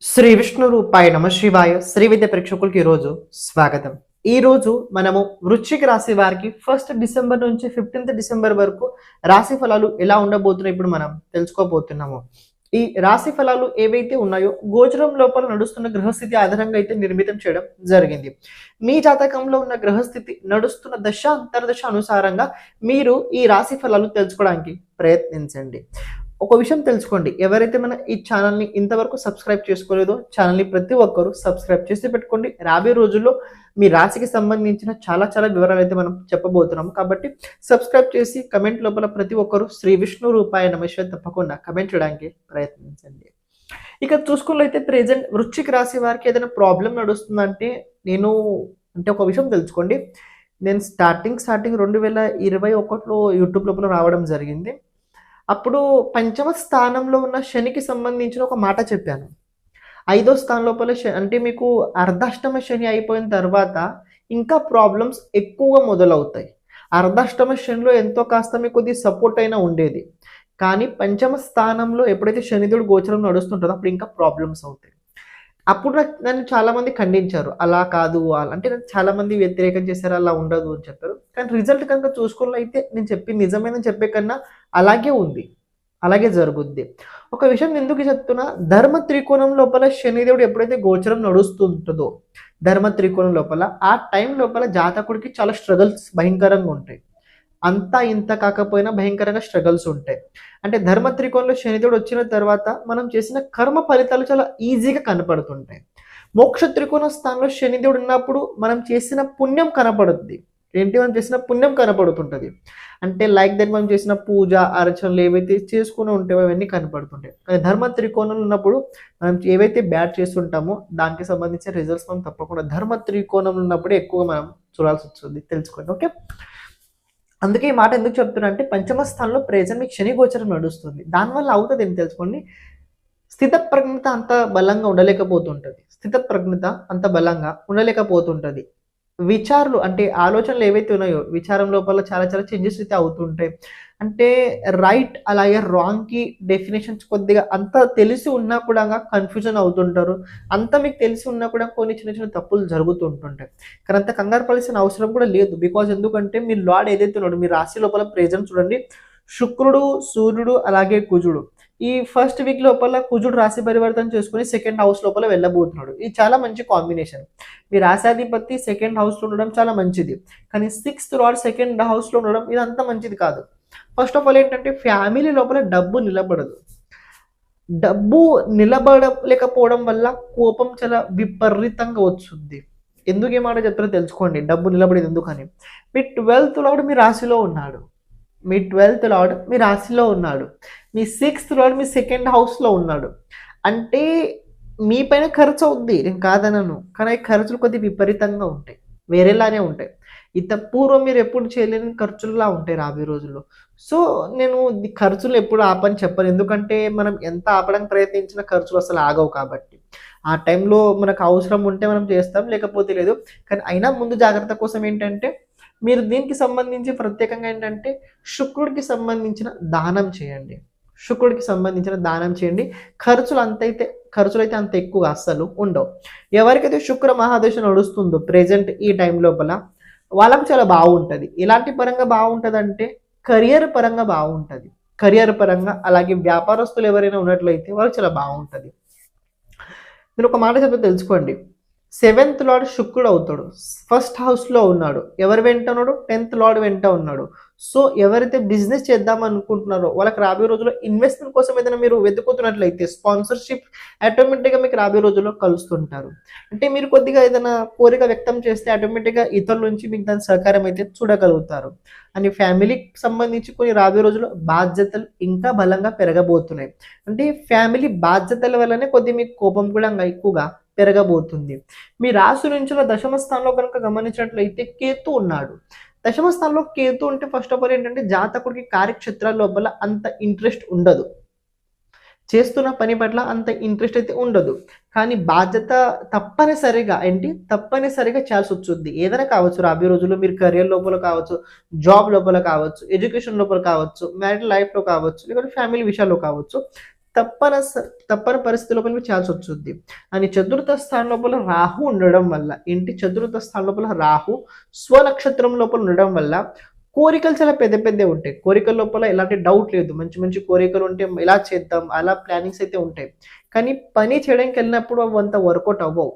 శ్రీ విష్ణు రూపాయ నమ శివాయ శ్రీ విద్య ప్రేక్షకులకి ఈరోజు స్వాగతం. ఈ రోజు మనము వృశ్చిక రాశి వారికి 1 డిసెంబర్ నుంచి 15 డిసెంబర్ వరకు రాశి ఫలాలు ఎలా ఉండబోతున్నాయి ఇప్పుడు మనం తెలుసుకోబోతున్నాము. ఈ రాశి ఫలాలు ఏవైతే ఉన్నాయో గోచరం లోపల నడుస్తున్న గ్రహస్థితి ఆధారంగా అయితే నిర్మితం చేయడం జరిగింది. మీ జాతకంలో ఉన్న గ్రహస్థితి నడుస్తున్న దశ అంతర్దశ అనుసారంగా మీరు ఈ రాశి ఫలాలు తెలుసుకోవడానికి ప్రయత్నించండి. ఒక విషయం తెలుసుకోండి, ఎవరైతే మన ఈ ఛానల్ని ఇంతవరకు సబ్స్క్రైబ్ చేసుకోలేదో ఛానల్ని ప్రతి ఒక్కరూ సబ్స్క్రైబ్ చేసి పెట్టుకోండి. రాబోయే రోజుల్లో మీ రాశికి సంబంధించిన చాలా వివరాలు అయితే మనం చెప్పబోతున్నాం కాబట్టి సబ్స్క్రైబ్ చేసి కమెంట్ లోపల ప్రతి ఒక్కరూ శ్రీ విష్ణు రూపాయ నమ శివాయ తప్పకుండా కమెంట్ చేయడానికి ప్రయత్నించండి. ఇక చూసుకున్నట్లయితే ప్రెజెంట్ వృశ్చిక రాశి వారికి ఏదైనా ప్రాబ్లం నడుస్తుందంటే ఒక విషయం తెలుసుకోండి. నేను స్టార్టింగ్ 2021లో యూట్యూబ్ లోపల రావడం జరిగింది. అప్పుడు పంచమ స్థానంలో ఉన్న శనికి సంబంధించిన ఒక మాట చెప్పాను. 5వ స్థానం లోపల అంటే మీకు అర్ధాష్టమ శని అయిపోయిన తర్వాత ఇంకా ప్రాబ్లమ్స్ ఎక్కువగా మొదలవుతాయి. అర్ధాష్టమ శనిలో ఎంతో కాస్త మీకు కొద్ది సపోర్ట్ అయినా ఉండేది, కానీ పంచమ స్థానంలో ఎప్పుడైతే శనిదేవుడు గోచరం నడుస్తుంటుందో అప్పుడు ఇంకా ప్రాబ్లమ్స్ అవుతాయి. అప్పుడు నన్ను చాలా మంది ఖండించారు, అలా కాదు అంటే నన్ను చాలా మంది వ్యతిరేకం చేశారు, అలా ఉండదు అని చెప్పారు. కానీ రిజల్ట్ కనుక చూసుకున్నట్లయితే నేను చెప్పింది నిజమేనని చెప్పే కన్నా అలాగే ఉంది, అలాగే జరుగుద్ది. ఒక విషయం ఎందుకు చెప్తున్నా, ధర్మ త్రికోణం లోపల శనిదేవుడు ఎప్పుడైతే గోచరం నడుస్తుంటుందో ధర్మ త్రికోణం లోపల ఆ టైం లోపల జాతకుడికి చాలా స్ట్రగల్స్ భయంకరంగా ఉంటాయి. అంతా ఇంత కాకపోయినా భయంకరంగా స్ట్రగల్స్ ఉంటాయి. అంటే ధర్మ త్రికోణంలో శనిదేవుడు వచ్చిన తర్వాత మనం చేసిన కర్మ ఫలితాలు చాలా ఈజీగా కనపడుతుంటాయి. మోక్ష త్రికోణ స్థానంలో శనిదేవుడు ఉన్నప్పుడు మనం చేసిన పుణ్యం కనపడుద్ది. మనం చేసిన పుణ్యం కనపడుతుంటుంది. అంటే లైక్ దట్ మనం చేసిన పూజ అర్చనలు ఏవైతే చేసుకుని ఉంటాయో అవన్నీ కనపడుతుంటాయి. కానీ ధర్మ త్రికోణంలో ఉన్నప్పుడు మనం ఏవైతే బ్యాడ్ చేస్తుంటామో దానికి సంబంధించిన రిజల్ట్స్ మనం తప్పకుండా ధర్మ త్రికోణంలో ఉన్నప్పుడే ఎక్కువగా మనం చూడాల్సి వస్తుంది. తెలుసుకోండి, ఓకే. అందుకే ఈ మాట ఎందుకు చెప్తున్నా అంటే పంచమ స్థానంలో ప్రెజెంట్ మీకు శని గోచరం నడుస్తుంది. దానివల్ల అవుతుంది ఏం తెలుసుకోండి, స్థిత ప్రజ్ఞత అంత బలంగా ఉండలేకపోతుంటుంది. విచారాలు అంటే ఆలోచనలు ఏవైతే ఉన్నాయో విచారం లోపల చాలా చేంజెస్ అయితే అవుతుంటాయి. అంటే రైట్ అలాగే రాంగ్కి డెఫినేషన్స్ కొద్దిగా అంత తెలిసి ఉన్నా కూడా కన్ఫ్యూజన్ అవుతుంటారు. అంత మీకు తెలిసి ఉన్నా కూడా కొన్ని చిన్న తప్పులు జరుగుతుంటుంటాయి. కానీ అంత కంగారు పడాల్సిన అవసరం కూడా లేదు. బికాజ్ ఎందుకంటే మీ లార్డ్ ఏదైతే ఉన్నాడో మీ రాశి లోపల ప్రెజెంట్ చూడండి, శుక్రుడు, సూర్యుడు అలాగే కుజుడు ఈ ఫస్ట్ వీక్ లోపల కుజుడు రాశి పరివర్తన చేసుకుని సెకండ్ హౌస్ లోపల వెళ్ళబోతున్నాడు. ఇది చాలా మంచి కాంబినేషన్. మీ రాశాధిపతి సెకండ్ హౌస్లో ఉండడం చాలా మంచిది, కానీ 6th లార్డ్ సెకండ్ హౌస్లో ఉండడం ఇది అంత మంచిది కాదు. ఫస్ట్ ఆఫ్ ఆల్ ఏంటంటే ఫ్యామిలీ లోపల డబ్బు నిలబడలేకపోవడం వల్ల కోపం చాలా విపరీతంగా వస్తుంది. ఎందుకు ఏ మాట చెప్తారో తెలుసుకోండి, డబ్బు నిలబడేది ఎందుకని. మీ 12th లార్డ్ మీ రాశిలో ఉన్నాడు, మీ 6th లార్డ్ మీ సెకండ్ హౌస్లో ఉన్నాడు. అంటే మీ పైన ఖర్చు అవుద్ది, నేను కాదనను, కానీ ఖర్చులు కొద్దిగా విపరీతంగా ఉంటాయి, వేరేలానే ఉంటాయి. పూర్వం మీరు ఎప్పుడు చేయలేని ఖర్చులులా ఉంటాయి రాబోయే రోజుల్లో. సో నేను ఖర్చులు ఎప్పుడు ఆపని చెప్పను, ఎందుకంటే మనం ఎంత ఆపడానికి ప్రయత్నించిన ఖర్చులు అసలు ఆగవు కాబట్టి. ఆ టైంలో మనకు అవసరం ఉంటే మనం చేస్తాం, లేకపోతే లేదు. కానీ అయినా ముందు జాగ్రత్త కోసం ఏంటంటే మీరు దీనికి సంబంధించి ప్రత్యేకంగా ఏంటంటే శుక్రుడికి సంబంధించిన దానం చేయండి. ఖర్చులు అయితే అంత ఎక్కువ అస్సలు ఉండవు. ఎవరికైతే శుక్ర మహాదశ నడుస్తుందో ప్రెజెంట్ ఈ టైం లోపల వాళ్ళకు చాలా బాగుంటుంది. ఎలాంటి పరంగా బాగుంటుంది అంటే కెరియర్ పరంగా అలాగే వ్యాపారస్తులు ఎవరైనా ఉన్నట్లయితే వాళ్ళకి చాలా బాగుంటుంది. నేను ఒక మాట చెప్తే తెలుసుకోండి, 7th లార్డ్ శుక్రుడు అవుతాడు, ఫస్ట్ హౌస్లో ఉన్నాడు. ఎవరు వెంట ఉన్నాడు? 10th లార్డ్ వెంట ఉన్నాడు. సో ఎవరైతే బిజినెస్ చేద్దాం అనుకుంటున్నారో వాళ్ళకి రాబోయే రోజుల్లో ఇన్వెస్ట్మెంట్ కోసం ఏదైనా మీరు వెతుకుతున్నట్లయితే స్పాన్సర్షిప్ ఆటోమేటిక్గా మీకు రాబోయే రోజుల్లో కలుస్తుంటారు. అంటే మీరు కొద్దిగా ఏదైనా కోరిక వ్యక్తం చేస్తే ఆటోమేటిక్గా ఇతరుల నుంచి మీకు దాని సహకారం అయితే చూడగలుగుతారు. అని ఫ్యామిలీకి సంబంధించి కొన్ని రాబోయే రోజుల్లో బాధ్యతలు ఇంకా బలంగా పెరగబోతున్నాయి. అంటే ఫ్యామిలీ బాధ్యతల వల్లనే కొద్దిగా మీకు కోపం కూడా ఎక్కువగా పెరగబోతుంది. మీ రాశి నుంచి దశమ స్థానంలో కనుక గమనించినట్లయితే కేతు ఉన్నాడు. దశమ స్థానంలో కేతు ఉంటే ఫస్ట్ ఆఫ్ ఆల్ ఏంటంటే జాతకుడికి కార్యక్షేత్రాల లోపల అంత ఇంట్రెస్ట్ ఉండదు, చేస్తున్న పని పట్ల అంత ఇంట్రెస్ట్ అయితే ఉండదు. కానీ బాధ్యత తప్పనిసరిగా చేయాల్సి వచ్చుద్ది. ఏదైనా కావచ్చు రాబోయే రోజుల్లో, మీరు కెరియర్ లోపల కావచ్చు, జాబ్ లోపల కావచ్చు, ఎడ్యుకేషన్ లోపల కావచ్చు, మ్యారిడ్ లైఫ్లో కావచ్చు, లేకపోతే ఫ్యామిలీ విషయాల్లో కావచ్చు, తప్పని పరిస్థితి లోపల మీరు చేయాల్సి వచ్చుద్ది. అని చతుర్థ స్థానం లోపల రాహు ఉండడం వల్ల చతుర్థ స్థానం లోపల రాహు స్వనక్షత్రం లోపల ఉండడం వల్ల కోరికలు చాలా పెద్ద పెద్దవి ఉంటాయి. కోరికల లోపల ఎలాంటి డౌట్ లేదు. మంచి మంచి కోరికలు ఉంటే ఇలా చేద్దాం అలా ప్లానింగ్స్ అయితే ఉంటాయి. కానీ పని చేయడానికి వెళ్ళినప్పుడు అవి అంత వర్కౌట్ అవ్వవు.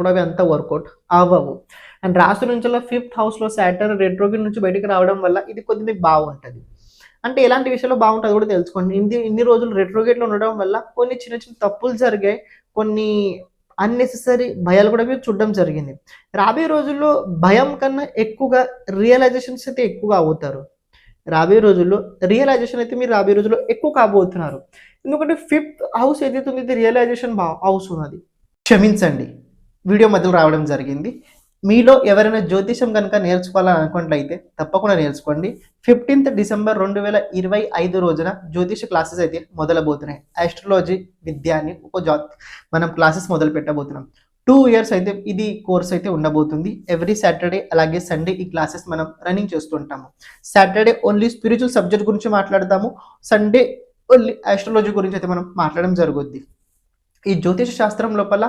అవి అంత వర్కౌట్ అవ్వవు. అండ్ రాశి నుంచి 5th హౌస్లో సాటర్న్ రెట్రోగ్రేడ్ నుంచి బయటకు రావడం వల్ల ఇది కొద్దిగా మీకు బాగుంటుంది. అంటే ఎలాంటి విషయంలో బాగుంటుంది కూడా తెలుసుకోండి. ఇన్ని రోజులు రెట్రోగ్రేడ్లో ఉండడం వల్ల కొన్ని చిన్న చిన్న తప్పులు జరిగాయి. కొన్ని అన్నెసెసరీ భయాలు కూడా మీరు చూడడం జరిగింది. రాబోయే రోజుల్లో భయం కన్నా ఎక్కువగా రియలైజేషన్స్ అయితే ఎక్కువగా అవుతారు. రాబోయే రోజుల్లో రియలైజేషన్ అయితే మీరు రాబోయే రోజుల్లో ఎక్కువ కాబోతున్నారు. ఎందుకంటే 5th హౌస్ ఏదైతే ఉంది ఇది రియలైజేషన్ హౌస్ ఉన్నది. క్షమించండి, వీడియో మధ్యలో రావడం జరిగింది. మీలో ఎవరైనా జ్యోతిషం కనుక నేర్చుకోవాలని అనుకున్నట్లయితే తప్పకుండా నేర్చుకోండి. 15th డిసెంబర్ 2025 రోజున జ్యోతిష క్లాసెస్ అయితే మొదలబోతున్నాయి. ఆస్ట్రాలజీ విద్య అని మనం క్లాసెస్ మొదలు పెట్టబోతున్నాం. 2 years అయితే ఇది కోర్స్ అయితే ఉండబోతుంది. ఎవ్రీ సాటర్డే అలాగే సండే ఈ క్లాసెస్ మనం రన్నింగ్ చేస్తుంటాము. సాటర్డే ఓన్లీ స్పిరిచువల్ సబ్జెక్ట్ గురించి మాట్లాడతాము. సండే ఓన్లీ ఆస్ట్రాలజీ గురించి అయితే మనం మాట్లాడడం జరుగుద్ది. ఈ జ్యోతిష శాస్త్రం లోపల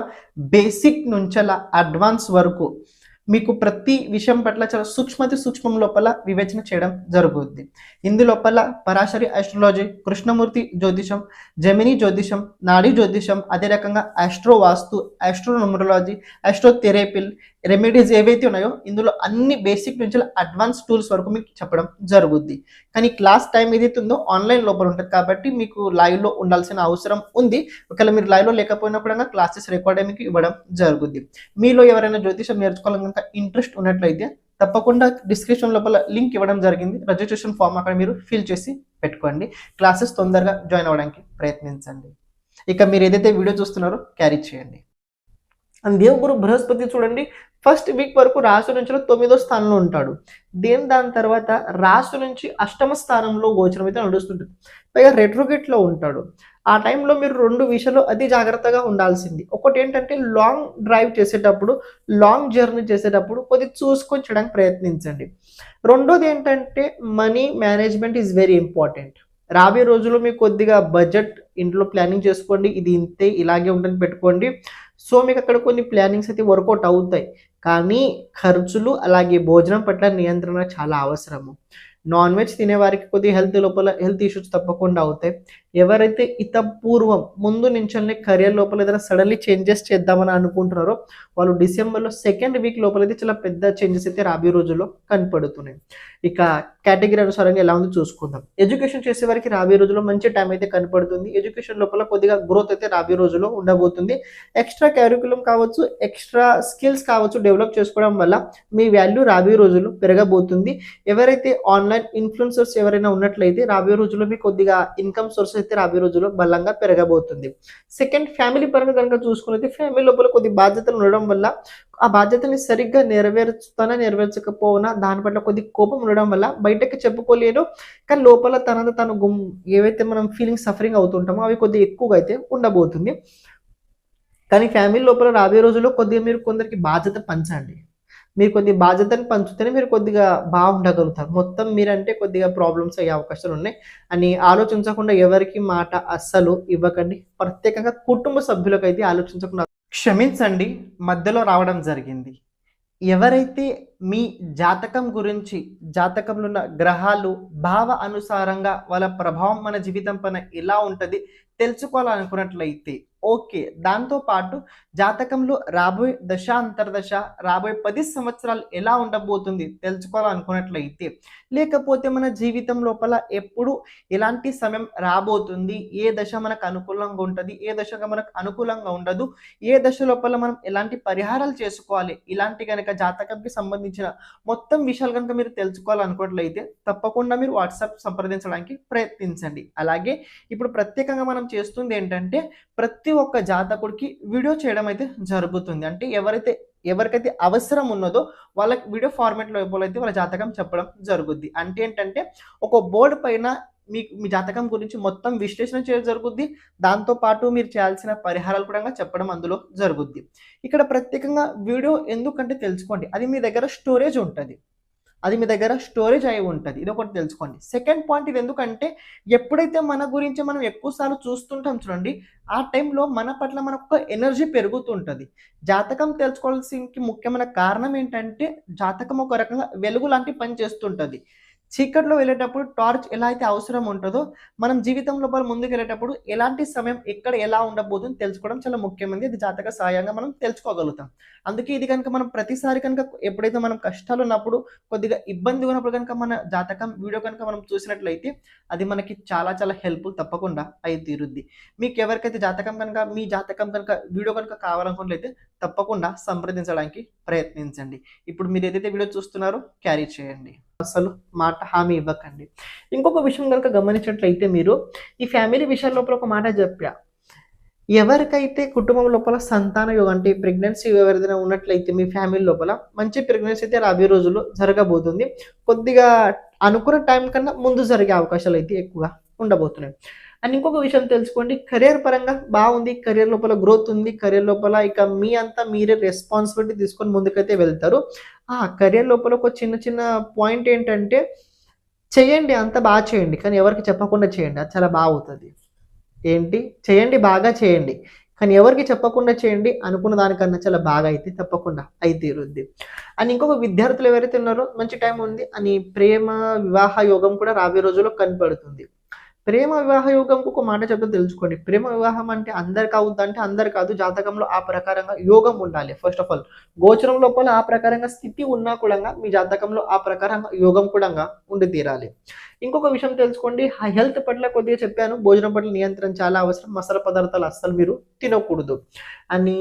బేసిక్ నుంచి అలా అడ్వాన్స్ వరకు మీకు ప్రతి విషయం పట్ల చాలా సూక్ష్మం లోపల వివేచన చేయడం జరుగుద్ది. ఇందులోపల పరాశరి ఆస్ట్రాలజీ, కృష్ణమూర్తి జ్యోతిషం, జెమిని జ్యోతిషం, నాడీ జ్యోతిషం, అదే రకంగా ఆస్ట్రో వాస్తు, ఆస్ట్రోన్యూమరాలజీ, ఆస్ట్రోథెరపీ రెమెడీస్ ఏవైతే ఉన్నాయో ఇందులో అన్ని బేసిక్ నుంచి అడ్వాన్స్ టూల్స్ వరకు మీకు చెప్పడం జరుగుద్ది. కానీ క్లాస్ టైం ఏదైతే ఉందో ఆన్లైన్ లోపల ఉంటుంది కాబట్టి మీకు లైవ్లో ఉండాల్సిన అవసరం ఉంది. ఒకవేళ మీరు లైవ్లో లేకపోయినప్పుడు క్లాసెస్ రికార్డ్ మీకు ఇవ్వడం జరుగుద్ది. మీలో ఎవరైనా జ్యోతిషం నేర్చుకోవాలని కనుక ఇంట్రెస్ట్ ఉన్నట్లయితే తప్పకుండా డిస్క్రిప్షన్ లోపల లింక్ ఇవ్వడం జరిగింది. రిజిస్ట్రేషన్ ఫామ్ అక్కడ మీరు ఫిల్ చేసి పెట్టుకోండి. క్లాసెస్ తొందరగా జాయిన్ అవ్వడానికి ప్రయత్నించండి. ఇక మీరు ఏదైతే వీడియో చూస్తున్నారో క్యారీ చేయండి. అండ్ దేవగురు బృహస్పతి చూడండి, ఫస్ట్ వీక్ వరకు రాశి నుంచి 9వ స్థానంలో ఉంటాడు. దాని తర్వాత రాశి నుంచి 8వ స్థానంలో గోచరం అయితే నడుస్తుంటుంది. పైగా రెట్రోగేట్లో ఉంటాడు. ఆ టైంలో మీరు 2 విషయాలు అతి జాగ్రత్తగా ఉండాల్సింది. ఒకటి ఏంటంటే లాంగ్ డ్రైవ్ చేసేటప్పుడు, లాంగ్ జర్నీ చేసేటప్పుడు కొద్దిగా చూసుకొని చేయడానికి ప్రయత్నించండి. రెండోది ఏంటంటే money management is very important. రాబోయే రోజుల్లో మీకు కొద్దిగా బడ్జెట్ ఇంట్లో ప్లానింగ్ చేసుకోండి. ఇది ఇంతే ఇలాగే ఉంటుంది పెట్టుకోండి. సో మీకు అక్కడ కొన్ని ప్లానింగ్స్ అయితే వర్కౌట్ అవుతాయి. కానీ ఖర్చులు అలాగే భోజనం పట్ల నియంత్రణ చాలా అవసరము. నాన్ వెజ్ తినేవారికి కొద్దిగా హెల్త్ ఇష్యూస్ తప్పకుండా అవుతాయి. ఎవరైతే పూర్వం ముందు నుంచే కెరియర్ లోపల ఏదైనా సడన్లీ చేంజెస్ చేద్దామని అనుకుంటున్నారో వాళ్ళు డిసెంబర్లో 2nd వీక్ లోపల అయితే చాలా పెద్ద చేంజెస్ అయితే రాబోయే రోజుల్లో కనపడుతున్నాయి. ఇక కేటగిరీ అనుసారంగా ఎలా ఉందో చూసుకుందాం. ఎడ్యుకేషన్ చేసే వారికి రాబోయే రోజుల్లో మంచి టైం అయితే కనపడుతుంది. ఎడ్యుకేషన్ లోపల కొద్దిగా గ్రోత్ అయితే రాబోయే రోజుల్లో ఉండబోతుంది. ఎక్స్ట్రా క్యారికులం కావచ్చు, ఎక్స్ట్రా స్కిల్స్ కావచ్చు డెవలప్ చేసుకోవడం వల్ల మీ వాల్యూ రాబోయే రోజుల్లో పెరగబోతుంది. ఎవరైతే ఆన్లైన్ ఇన్ఫ్లుయెన్సర్స్ ఎవరైనా ఉన్నట్లయితే రాబోయే రోజుల్లో మీకు కొద్దిగా ఇన్కమ్ సోర్స్ అయితే రాబోయే రోజుల్లో బలంగా పెరగబోతుంది. సెకండ్, ఫ్యామిలీ పరంగా కనుక చూసుకున్నైతే ఫ్యామిలీ లోపల కొద్ది బాధ్యతలు ఉండడం వల్ల ఆ బాధ్యతని సరిగ్గా నెరవేర్చకపోయినా దాని పట్ల కొద్ది కోపం ఉండడం వల్ల బయటకి చెప్పుకోలేను. కానీ లోపల తను ఏవైతే మనం సఫరింగ్ అవుతుంటామో అవి కొద్దిగా ఎక్కువగా అయితే ఉండబోతుంది. కానీ ఫ్యామిలీ లోపల రాబోయే రోజుల్లో కొద్దిగా మీరు కొందరికి బాధ్యత పంచండి. మీరు కొద్దిగా బాధ్యతను పంచుతేనే మీరు కొద్దిగా బాగుండగలుగుతారు. మొత్తం మీరంటే కొద్దిగా ప్రాబ్లమ్స్ అయ్యే అవకాశాలు ఉన్నాయి అని ఆలోచించకుండా ఎవరికి మాట అస్సలు ఇవ్వకండి. ప్రత్యేకంగా కుటుంబ సభ్యులకు అయితే ఆలోచించకుండా. క్షమించండి, మధ్యలో రావడం జరిగింది. ఎవరైతే మీ జాతకం గురించి, జాతకంలో ఉన్న గ్రహాలు భావ అనుసారంగా వాళ్ళ ప్రభావం మన జీవితం పైన ఎలా ఉంటుంది తెలుసుకోవాలనుకున్నట్లయితే ఓకే. దాంతోపాటు జాతకంలో రాబోయే దశ అంతర్దశ రాబోయే 10 సంవత్సరాలు ఎలా ఉండబోతుంది తెలుసుకోవాలనుకున్నట్లయితే, లేకపోతే మన జీవితం లోపల ఎప్పుడు ఎలాంటి సమయం రాబోతుంది, ఏ దశ మనకు అనుకూలంగా ఉంటుంది, ఏ దశగా మనకు అనుకూలంగా ఉండదు, ఏ దశ లోపల మనం ఎలాంటి పరిహారాలు చేసుకోవాలి, ఇలాంటి కనుక జాతకంకి సంబంధించిన మొత్తం విషయాలు కనుక మీరు తెలుసుకోవాలనుకున్నట్లయితే తప్పకుండా మీరు వాట్సాప్ సంప్రదించడానికి ప్రయత్నించండి. అలాగే ఇప్పుడు ప్రత్యేకంగా మనం చేస్తుంది ఏంటంటే ప్రతి ఒక్క జాతకుడికి వీడియో చేయడం అయితే జరుగుతుంది. అంటే ఎవరికైతే అవసరం ఉన్నదో వాళ్ళకి వీడియో ఫార్మాట్లో అయితే వాళ్ళ జాతకం చెప్పడం జరుగుద్ది. అంటే ఏంటంటే ఒక బోర్డు పైన మీ జాతకం గురించి మొత్తం విశ్లేషణ చేయడం జరుగుద్ది. దాంతోపాటు మీరు చేయాల్సిన పరిహారాలు కూడా చెప్పడం అందులో జరుగుద్ది. ఇక్కడ ప్రత్యేకంగా వీడియో ఎందుకంటే తెలుసుకోండి, అది మీ దగ్గర స్టోరేజ్ ఉంటుంది. అది మీ దగ్గర స్టోరేజ్ అయి ఉంటుంది. ఇది ఒకటి తెలుసుకోండి. సెకండ్ పాయింట్ ఇది ఎందుకంటే ఎప్పుడైతే మన గురించి మనం ఎక్కువ సార్లు చూస్తుంటాం చూడండి, ఆ టైంలో మన పట్ల మనకు ఎనర్జీ పెరుగుతుంటుంది. జాతకం తెలుసుకోవాల్సిన ముఖ్యమైన కారణం ఏంటంటే జాతకం ఒక రకంగా వెలుగు లాంటి పని చేస్తుంటుంది. చీకట్లో వెళ్ళేటప్పుడు టార్చ్ ఎలా అయితే అవసరం ఉంటుందో మనం జీవితం లోపల ముందుకు వెళ్ళేటప్పుడు ఎలాంటి సమయం ఎక్కడ ఎలా ఉండబోతుందో తెలుసుకోవడం చాలా ముఖ్యమైనది. ఇది జాతక సహాయంగా మనం తెలుసుకోగలుగుతాం. అందుకే ఇది కనుక మనం ప్రతిసారి కనుక ఎప్పుడైతే మనం కష్టాలు ఉన్నప్పుడు కొద్దిగా ఇబ్బంది ఉన్నప్పుడు కనుక మన జాతకం వీడియో కనుక మనం చూసినట్లయితే అది మనకి చాలా చాలా హెల్ప్ఫుల్ తప్పకుండా అయి తీరుద్ది. మీకు ఎవరికైతే జాతకం కనుక మీ జాతకం కనుక వీడియో కనుక కావాలనుకున్నట్లయితే తప్పకుండా సంప్రదించడానికి ప్రయత్నించండి. ఇప్పుడు మీరు ఏదైతే వీడియో చూస్తున్నారో క్యారీ చేయండి. అసలు మాట హామీ ఇవ్వకండి. ఇంకొక విషయం కనుక గమనించినట్లయితే మీరు ఈ ఫ్యామిలీ విషయాల లోపల ఒక మాట చెప్పా, ఎవరికైతే కుటుంబం లోపల సంతాన యోగం అంటే ప్రెగ్నెన్సీ ఎవరిదైనా ఉన్నట్లయితే మీ ఫ్యామిలీ లోపల మంచి ప్రెగ్నెన్సీ అయితే రాబోయే రోజుల్లో జరగబోతుంది. కొద్దిగా అనుకున్న టైం కన్నా ముందు జరిగే అవకాశాలు అయితే ఎక్కువగా ఉండబోతున్నాయి. అండ్ ఇంకొక విషయం తెలుసుకోండి, కెరియర్ పరంగా బాగుంది, కెరియర్ లోపల గ్రోత్ ఉంది, కెరియర్ లోపల ఇక మీ అంతా మీరే రెస్పాన్సిబిలిటీ తీసుకొని ముందుకైతే వెళ్తారు. కెరియర్ లోపల ఒక చిన్న చిన్న పాయింట్ ఏంటంటే చేయండి, అంత బాగా చేయండి, కానీ ఎవరికి చెప్పకుండా చేయండి, అది చాలా బాగా అవుతుంది. ఏంటి చేయండి, బాగా చేయండి, కానీ ఎవరికి చెప్పకుండా చేయండి, అనుకున్న దానికన్నా చాలా బాగా అయితే తప్పకుండా అయి తీరుద్ది. అండ్ ఇంకొక విద్యార్థులు ఎవరైతే ఉన్నారో మంచి టైం ఉంది అని ప్రేమ వివాహ యోగం కూడా రాబోయే రోజుల్లో కనపడుతుంది. ప్రేమ వివాహ యోగంకు ఒక మాట చెప్తే తెలుసుకోండి. ప్రేమ వివాహం అంటే అందరికి అవుద్ది అంటే అందరు కాదు, జాతకంలో ఆ ప్రకారంగా యోగం ఉండాలి. ఫస్ట్ ఆఫ్ ఆల్ గోచరం లోపల ఆ ప్రకారంగా స్థితి ఉన్నా కూడా మీ జాతకంలో ఆ ప్రకారంగా యోగం కూడా ఉండి తీరాలి. ఇంకొక విషయం తెలుసుకోండి, హెల్త్ పట్ల కొద్దిగా చెప్పాను, భోజనం పట్ల నియంత్రణ చాలా అవసరం. మసాలా పదార్థాలు అస్సలు మీరు తినకూడదు. అని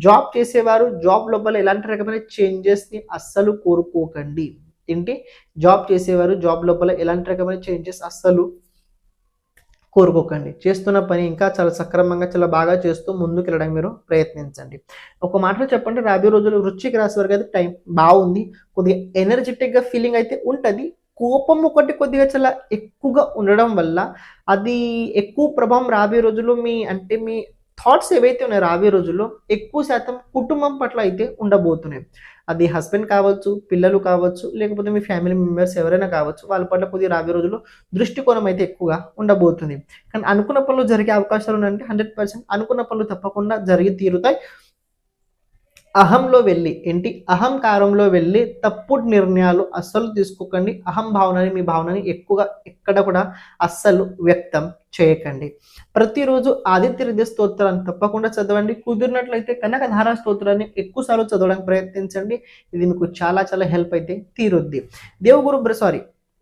జాబ్ చేసేవారు జాబ్ లోపల ఎలాంటి రకమైన చేంజెస్ని అస్సలు కోరుకోకండి. ఏంటి జాబ్ చేసేవారు జాబ్ లోపల ఎలాంటి రకమైన చేంజెస్ అస్సలు కోరుకోకండి. చేస్తున్న పని ఇంకా చాలా సక్రమంగా చాలా బాగా చేస్తూ ముందుకు వెళ్ళడానికి మీరు ప్రయత్నించండి. ఒక మాటలో చెప్పండి, రాబోయే రోజుల్లో వృశ్చిక రాశి వరకు అయితే టైం బాగుంది. కొద్దిగా ఎనర్జెటిక్గా ఫీలింగ్ అయితే ఉంటుంది. కోపం ఒకటి కొద్దిగా చాలా ఎక్కువగా ఉండడం వల్ల అది ఎక్కువ ప్రభావం రాబోయే రోజుల్లో మీ థాట్స్ ఏవైతే ఉన్నాయో రాబోయే రోజుల్లో ఎక్కువ శాతం కుటుంబం పట్ల అయితే ఉండబోతున్నాయి. అది హస్బెండ్ కావచ్చు, పిల్లలు కావచ్చు, లేకపోతే మీ ఫ్యామిలీ మెంబర్స్ ఎవరైనా కావచ్చు, వాళ్ళ పట్ల కొద్దిగా రాబోయే రోజుల్లో దృష్టికోణం అయితే ఎక్కువగా ఉండబోతుంది. కానీ అనుకున్న పనులు జరిగే అవకాశాలు ఉన్నాయంటే 100% అనుకున్న పనులు తప్పకుండా జరిగి తీరుతాయి. అహంలో వెళ్ళి అహంకారంలో వెళ్ళి తప్పుడు నిర్ణయాలు అస్సలు తీసుకోకండి. అహం భావనని మీ భావనని ఎక్కువగా ఎక్కడ కూడా అస్సలు వ్యక్తం చేయకండి. ప్రతిరోజు ఆదిత్య హృదయ స్తోత్రాన్ని తప్పకుండా చదవండి. కుదిరినట్లయితే కనకధార స్తోత్రాన్ని ఎక్కువసార్లు చదవడానికి ప్రయత్నించండి. ఇది మీకు చాలా చాలా హెల్ప్ అయితే తీరుద్ది.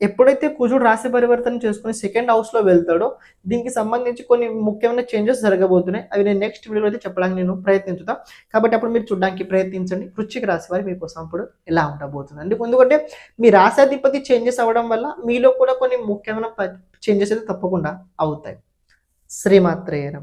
ఎప్పుడైతే కుజుడు రాశి పరివర్తన చేసుకుని సెకండ్ హౌస్లో వెళ్తాడో దీనికి సంబంధించి కొన్ని ముఖ్యమైన చేంజెస్ జరగబోతున్నాయి. అవి నేను నెక్స్ట్ వీడియోలో అయితే చెప్పడానికి నేను ప్రయత్నించుతా. కాబట్టి అప్పుడు మీరు చూడడానికి ప్రయత్నించండి. వృశ్చిక రాశి వారి మీకోసం ఇప్పుడు ఎలా ఉండబోతుంది ఎందుకంటే మీ రాశాధిపతి చేంజెస్ అవ్వడం వల్ల మీలో కూడా కొన్ని ముఖ్యమైన చేంజెస్ అయితే తప్పకుండా అవుతాయి. శ్రీమాత్రేయ నమః.